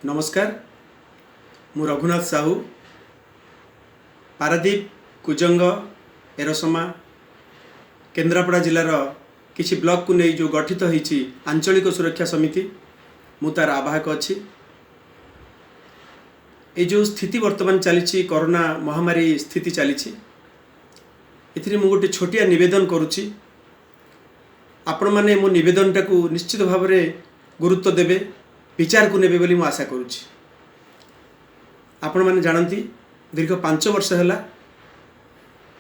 नमस्कार मु रघुनाथ साहू पारादीप कुजंग एरसमा केन्द्रापड़ा जिलार किछि ब्लॉक को नहीं जो गठित होइछि आंचलिक सुरक्षा समिति मु तार आवाहक अच्छी ये जो स्थिति वर्तमान चली कोरोना महामारी स्थिति चली एथिरे मु गोटे छोटिया निवेदन करुच्ची आपण माने मो निवेदन टाकू निश्चित भाव में गुरुत्व देवे विचार को नेबे बोली मु आशा करुच्ची। आपण माने जानती दीर्घ 5 वर्ष है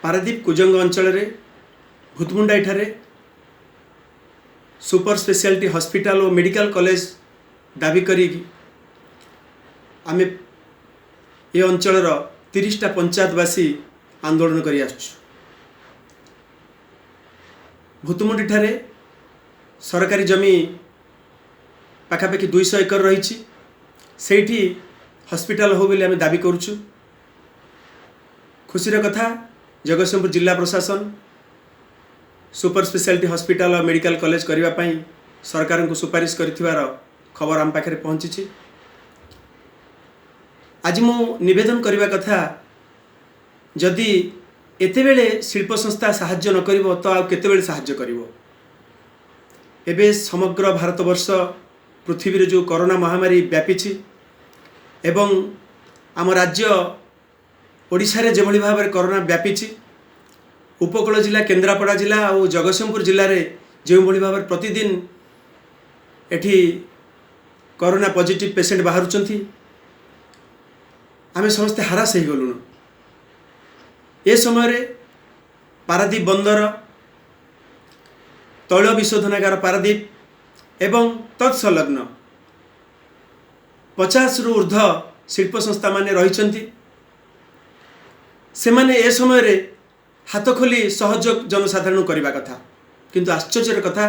पारादीप कुजंग अंचल भूतमुंडा ठारे सुपर स्पेशलिटी हॉस्पिटल और मेडिकल कॉलेज दाबी करी आमे ये अंचल 30टा पंचायतवासी आंदोलन करी आसुछु। भूतमुंडी ठारे सरकारी जमी पाखापाखि 200 एकर रही सेठी हॉस्पिटल हो बोली आम दाबी करुचु। खुशीर कथा जगतसिंहपुर जिला प्रशासन सुपर स्पेशलिटी हॉस्पिटल और मेडिकल कॉलेज करने सरकार को सुपारिश कर खबर आम पाखे पहुँची। आज मु निवेदन करने कथा जदि एतेबेले शिल्प संस्था साहाय्य न करिवो तो आ केतेबेले साहाय्य करिवो। एबे समग्र भारतवर्ष पृथ्वी जो कोरोना महामारी व्यापी एवं आम राज्य ओडिशा रे जेभली भाव में कोरोना व्यापी उपकूल जिला केन्द्रापड़ा जिला और जगतसिंहपुर जिले में जो भाव में प्रतिदिन एठी कोरोना पॉजिटिव पेशेंट बाहरुचंती आमे समस्ते हारास हो गलुनु। ए समय रे पारादीप बंदर तैल विशोधनागार पारादीप एवं तत्संलग्न 50 रु ऊर्ध्व शिल्प संस्था माने रहिचंती से माने ए समय रे हाथ खोली सहयोग जनसाधारण करबा कथा किंतु आश्चर्यर कथा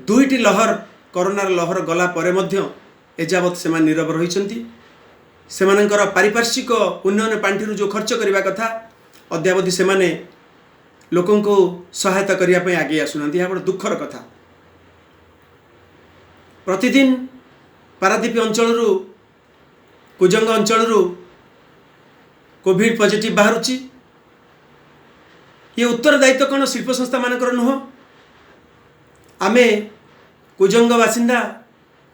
दुईटी लहर कोरोना लहर गला परे मध्य एजावत से नीरव रहिचंती। सेमानंकर पारिपार्श्विक उन्नयन पांठिरु जो खर्च करबा कथा अद्यावधि से माने लोकों को सहायता करिया पय आगे आसुनांती। यह बड़ दुखर कथा। प्रतिदिन पारादीप अंचल कुजंग अंचल कोविड पॉजिटिव बाहरुची। ये उत्तरदायित्व कौन शिल्प संस्था मानकर नुह। आमे कुजंग बासिंदा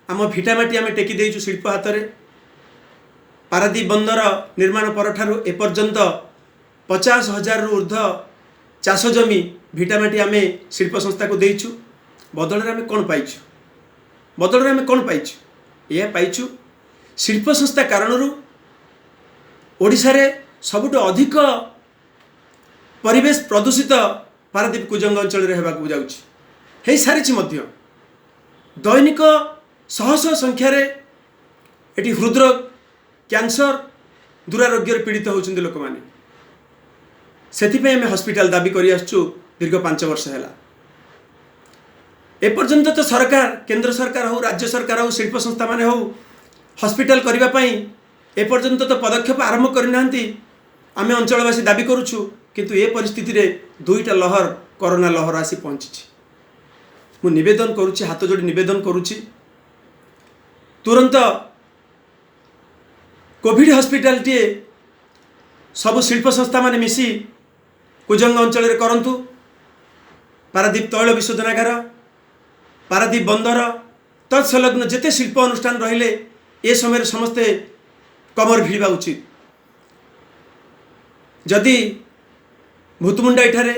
आम भिटामाटी आमे टेकी देइछु शिल्प हाथ रे। पारादीप बंदर निर्माण परठारु एपर्यंत 50,000 रु ऊर्ध्व चाष जमी भिटामाटी आमे शिल्प संस्था को देइछु। बदल रे आमे कोन पाइछु बदल रे आमे कोन पाइछु यह पाइछु शिल्प संस्था कारणरू ओडिशा रे सबुठ अधिक परिवेश प्रदूषित पारादीप कुजंग अंचल रे हेबाकू जाउछि हे सारिछि मध्य दैनिक शह शह संख्यार एटी हृदरोग कैंसर दुरारोग्य पीड़ित होउछन्ति लोक माने। सेथिपे आमे हॉस्पिटल दाबी करि आसछु दीर्घ 5 वर्ष हैला। एपर्यंत तो सरकार केंद्र सरकार हो राज्य सरकार हो शिल्प संस्था माने हो हॉस्पिटल करबा पई एपर्यंत तो पदक्षेप आरंभ करनांती आमे अंचलवासी दाबी करूछु किंतु ए परिस्थिति रे दुईटा लहर कोरोना लहर आसी पहुंची। मु निवेदन करूछि हाथ जोड़ी निवेदन करूछि तुरंत कोविड हॉस्पिटल टे सब शिल्प संस्था माने मिसी कुजंग अंचल रे करंतु। पारादीप तैल विशोधनागार पारादीप बंदर तत्संलग्न जेते शिल्प अनुष्ठान रहिले ए समय समस्ते कमर भिड़ा उचित। जदि भूतमुंडा ठारे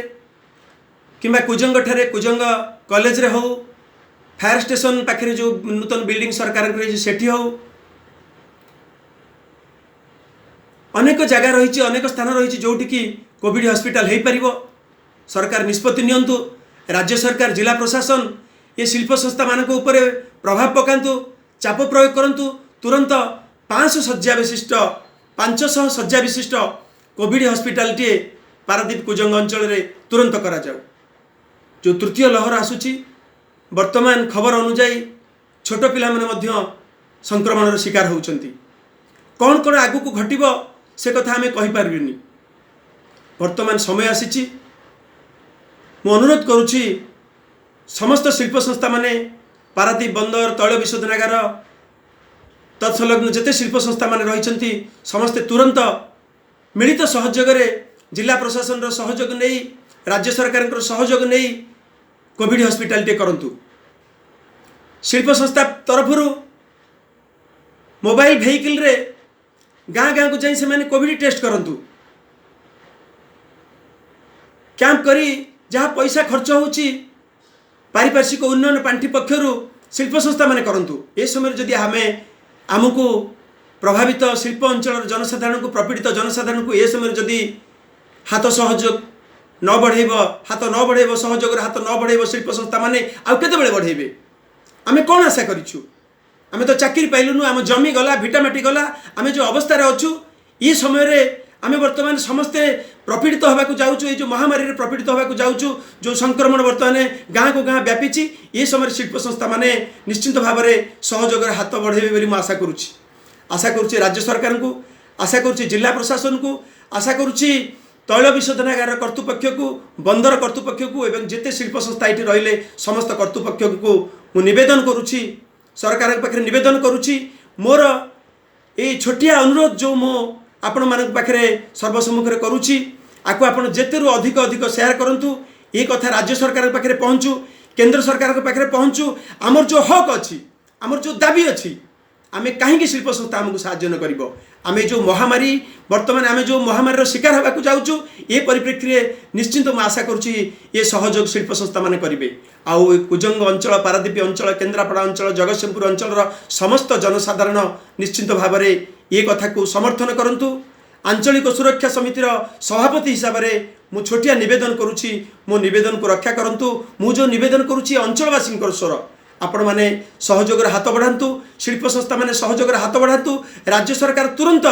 किंबा कुजंग ठारे कुजंग कॉलेज रे हो फायर स्टेशन पाखे जो नूतन बिल्डिंग सरकार सेठी हो अनेक जगह रही अनेक स्थान रही जोटि की कोविड हॉस्पिटल हो पार सरकार निष्पत्ति नियंतु। राज्य सरकार जिला प्रशासन ये शिल्प संस्था मानक ऊपर प्रभाव पकांतु चाप प्रयोग करंतु तुरंत 500 शଯ୍या विशिष्ट कोविड हॉस्पिटल टे पारादीप कुजंग अंचल रे तुरंत करा जाऊ। जो तृतीय लहर आसुची वर्तमान खबर अनुजाई छोट पिला माने मध्य संक्रमण शिकार होउचंती। कौन कौन आगु को घटिबो से कथा हमें कहि पारबिनी। वर्तमान समय आसीची मु अनुरोध करुछि समस्त शिल्प संस्था माने पारादीप बंदर तैल विशोधनागार तत्संलग्न जेते शिल्प संस्था मान रही समस्ते तुरंत मिलित सहयोग जिला प्रशासन सहयोग नहीं राज्य सरकार सहयोग नहीं कोविड हॉस्पिटल करंतु। शिल्प संस्था तरफ मोबाइल वेहिकल रे गाँ गाँ को जाई से माने कोविड टेस्ट करंतु। कैंप करी जहाँ पैसा खर्च होची पारिपार्श्विक उन्नयन पांठि पक्षर शिल्प संस्था माने करंतु। ए समय जदि हमें आमको प्रभावित शिल्प अंचल जनसाधारण को प्रपीड़ित जनसाधारण को ए समय जदि हाथ सहयोग न बढ़ेब हाथ न बढ़ेब सहयोग हाथ न बढ़ेब शिल्प संस्था माने आउ केते बेले बढ़ेबे। आमे कौन आशा करिछु? आमे तो चाकरी पाइलुनु, आम जमी गला भिटामाटी गला, आमे जो अवस्था अच्छु ये समय रे आमे वर्तमान समस्ते प्रपीड़ित होबाकू जाउछु। जो महामारी रे प्रपीड़ित होबाकू जाउछु, जो संक्रमण वर्तमान गाँ को गाँ व्यापीची ये समय शिल्प संस्था माने निश्चिंत भाव में सहयोग हाथ बढ़ेबे बोली आशा करुछि। आशा करुछि राज्य सरकार को, आशा करुछि जिला प्रशासन को, आशा करुछि तैल विशोधनागार कर्तृपक्ष को, बंदर कर्तृपक्ष को एवं जेते शिल्प संस्था ये रहिले समस्त कर्तृपक्ष को मु निवेदन करुछि, सरकार पाखे निवेदन करुछि। मोर ये छोटिया अनुरोध जो मो आपण मान पाखे सर्वसम्मुख में करुछि, आपको आपण जेतेरु अधिक अधिक शेयर करंतु। ये कथा राज्य सरकार पाखे पहुँचू, केंद्र सरकार पाखे पहुँचू। आमर जो हक अच्छी, आमर जो दाबी अच्छी, आमे कहीं शिल्प संस्था आमको साहाय्य न करिवो। आमे जो महामारी वर्तमान आमे जो महामारी शिकार होगाकू जाउछु ये परिप्रेक्षी निश्चिंत मैं आशा करुछि ये सहयोग शिल्प संस्था माने करिवे। आउ कुजंग अंचल, पारादीप अंचल, केन्द्रापड़ा अंचल, जगतसिंहपुर अंचल समस्त जनसाधारण निश्चिंत भाव में ये कथा को समर्थन करंतु। आंचलिक सुरक्षा समितिर सभापति हिसाब से मु छोटिया निवेदन करुछि, मो निवेदन को रक्षा करंतु। मु जो निवेदन करुछि अंचलवासी स्वर आपण माने सहयोग हाथ बढ़ातु, शिल्प संस्था माने सहयोग हाथ बढ़ातु। राज्य सरकार तुरंत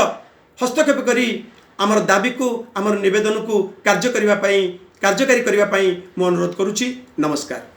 हस्तक्षेप करी आमर दाबी को, आमर निवेदन को कार्यकारी करने मु अनुरोध करुछि। नमस्कार।